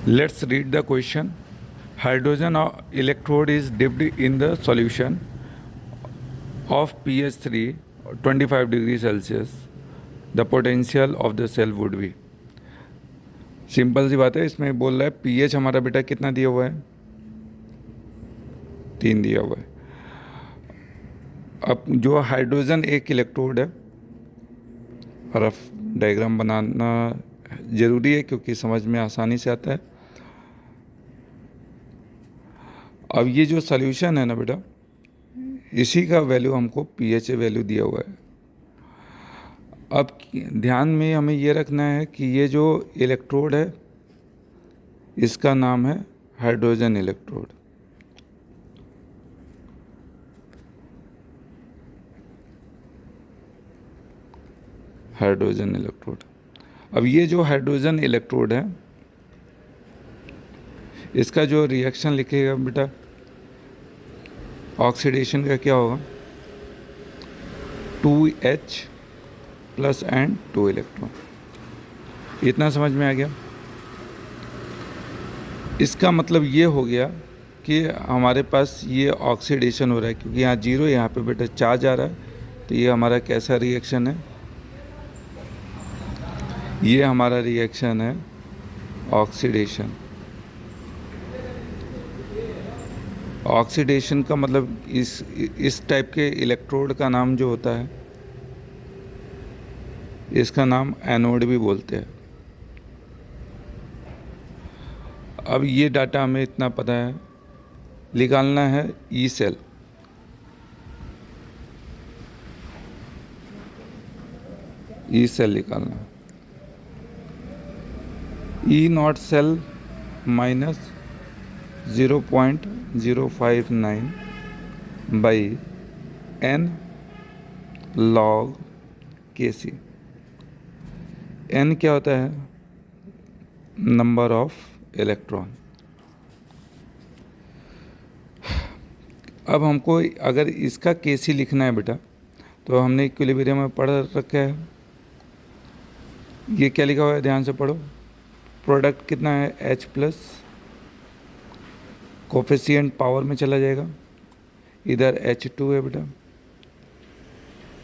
Let's read the question. Hydrogen electrode is dipped in the solution of pH 3, 25 degrees Celsius. The potential of the cell would be. Simple सी बात है, इसमें बोल रहा है pH हमारा बेटा कितना दिया हुआ है, 3 दिया हुआ है। अब जो हाइड्रोजन एक इलेक्ट्रोड है, रफ डायग्राम बनाना ज़रूरी है क्योंकि समझ में आसानी से आता है। अब ये जो सॉल्यूशन है ना बेटा, इसी का वैल्यू हमको पीएच वैल्यू दिया हुआ है। अब ध्यान में हमें ये रखना है कि ये जो इलेक्ट्रोड है इसका नाम है हाइड्रोजन इलेक्ट्रोड। Hydrogen electrode. अब ये जो हाइड्रोजन इलेक्ट्रोड है इसका जो रिएक्शन लिखेगा बेटा, ऑक्सीडेशन का क्या होगा, 2H प्लस एंड 2 इलेक्ट्रॉन। इतना समझ में आ गया। इसका मतलब ये हो गया कि हमारे पास ये ऑक्सीडेशन हो रहा है, क्योंकि यहाँ 0 यहाँ पे बेटा चार्ज आ रहा है, तो ये हमारा कैसा रिएक्शन है, ये हमारा रिएक्शन है ऑक्सीडेशन। ऑक्सीडेशन का मतलब इस टाइप के इलेक्ट्रोड का नाम जो होता है इसका नाम एनोड भी बोलते हैं। अब ये डाटा हमें इतना पता है, निकालना है ई सेल। ई सेल निकालना है। E nought cell minus 0.059 by N log K C. N क्या होता है, नंबर ऑफ इलेक्ट्रॉन। अब हमको अगर इसका के सी लिखना है बेटा, तो हमने इक्विलिब्रियम में पढ़ रखा है। ये क्या लिखा हुआ है, ध्यान से पढ़ो। प्रोडक्ट कितना है, H प्लस, कोफिशिएंट पावर में चला जाएगा, इधर H2 है बेटा।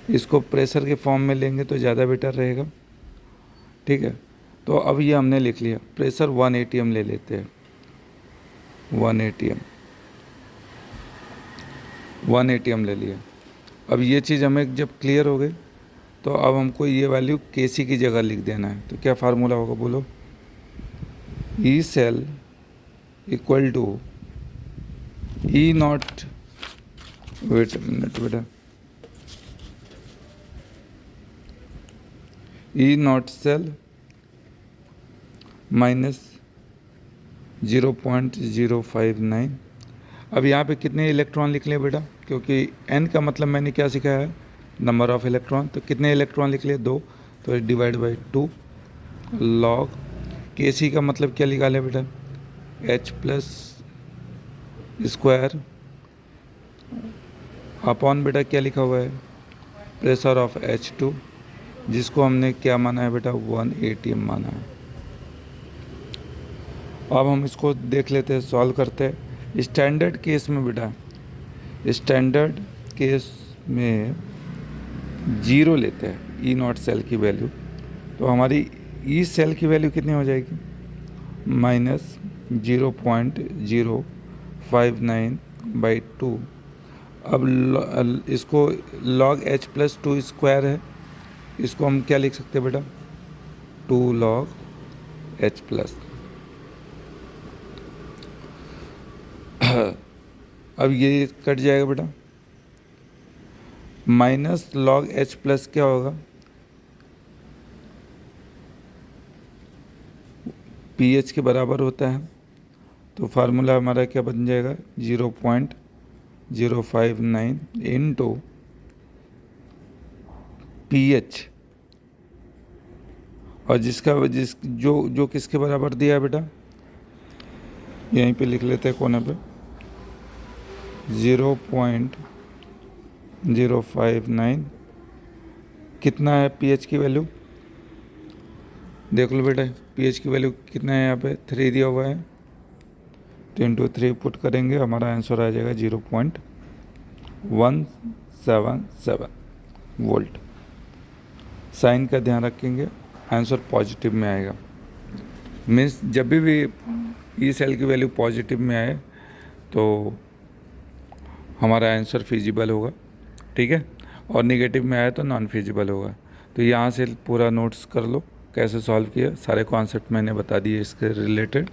इसको प्रेशर के फॉर्म में लेंगे तो ज़्यादा बेटर रहेगा, ठीक है। तो अब ये हमने लिख लिया, प्रेशर 1 atm ले लेते हैं, 1 atm ले लिया। अब ये चीज़ हमें जब क्लियर हो गई तो अब हमको ये वैल्यू Kc की जगह लिख देना है। तो क्या फार्मूला होगा, बोलो। E cell equal to E not, wait minute बेटा, ई नॉट सेल माइनस 0.059। अब यहाँ पे कितने इलेक्ट्रॉन लिख लें बेटा, क्योंकि n का मतलब मैंने क्या सिखाया है, नंबर ऑफ इलेक्ट्रॉन। तो कितने इलेक्ट्रॉन लिख लिए, 2, तो डिवाइड बाई 2 लॉग के सी का मतलब क्या निकालें बेटा, H प्लस स्क्वायर अपॉन बेटा क्या लिखा हुआ है, प्रेशर ऑफ H2, जिसको हमने क्या माना है बेटा, 1 atm माना है। अब हम इसको देख लेते हैं, सॉल्व करते हैं। स्टैंडर्ड केस में बेटा, स्टैंडर्ड केस में 0 लेते हैं ई नॉट सेल की वैल्यू, तो हमारी ई सेल की वैल्यू कितनी हो जाएगी, माइनस 0.059 बाई 2। अब इसको लॉग H प्लस 2 स्क्वायर है, इसको हम क्या लिख सकते हैं बेटा, 2 लॉग H प्लस। अब ये कट जाएगा बेटा, माइनस लॉग H प्लस क्या होगा, pH के बराबर होता है। तो फार्मूला हमारा क्या बन जाएगा, 0.059 इंटू pH, और जो किसके बराबर दिया है बेटा, यहीं पे लिख लेते हैं कोने पे, 0.059 कितना है pH की वैल्यू, देख लो बेटा, पी एच की वैल्यू कितना है यहाँ पे 3 दिया हुआ है, तो इंटू 3 पुट करेंगे, हमारा आंसर आ जाएगा 0.177 वोल्ट। साइन का ध्यान रखेंगे, आंसर पॉजिटिव में आएगा। मीन्स जब भी ई सेल की वैल्यू पॉजिटिव में आए तो हमारा आंसर फिजिबल होगा, ठीक है, और निगेटिव में आए तो नॉन फिजिबल होगा। तो यहाँ से पूरा नोट्स कर लो कैसे सॉल्व किया, सारे कॉन्सेप्ट मैंने बता दिए इसके रिलेटेड।